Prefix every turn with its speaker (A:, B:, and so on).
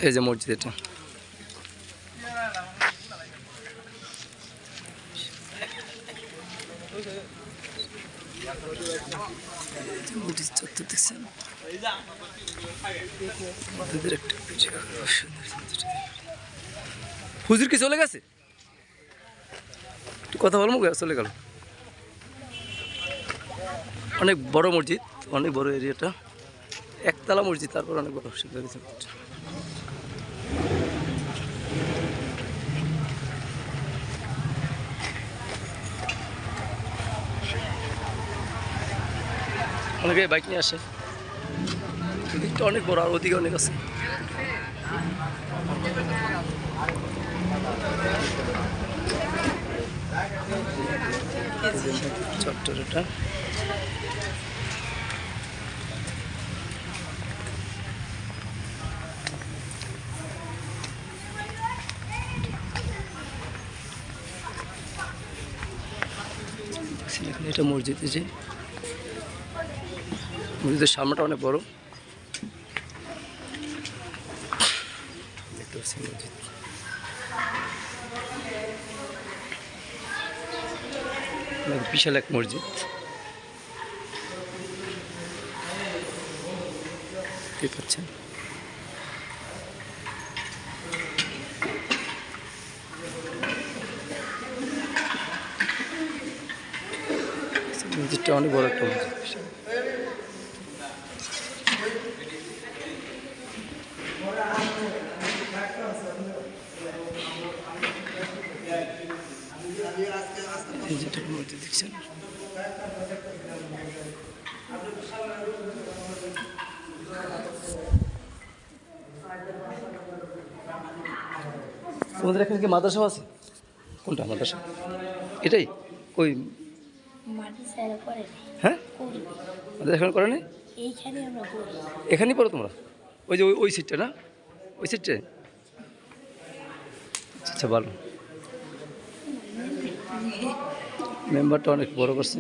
A: এই যে মসজিদ এটা। চত্বর দেখছেন, হুজুর কি চলে গেছে? কথা বলবো, চলে গেল। অনেক বড় মসজিদ, অনেক বড় এরিয়াটা, একতলা মসজিদ, তারপর অনেক বড়। অনেকে বাইক নিয়ে আসে, দিকটা অনেক বড়, আর ওদিকে অনেক আছে। চট্টরটা এটা মসজিদ, যে মসজিদের সামনেটা অনেক বড়, দেখতে পাচ্ছি মসজিদ। বিশাল এক মসজিদ দেখতে পাচ্ছেন। মসজিদটা অনেক বড় একটা মসজিদ। যেটা মসজিদ দেখছেন, তোমাদের এখানে কি মাদ্রাসা আছে? কোনটা মাদ্রাসা? এটাই কই? হ্যাঁ, আমাদের এখানে করে নাই। এখানেই পড়ো তোমরা? ওই যে ওই সিটটা না, ওই সিটটা? আচ্ছা, ভালো। মেম্বারটা অনেক বড় করছে।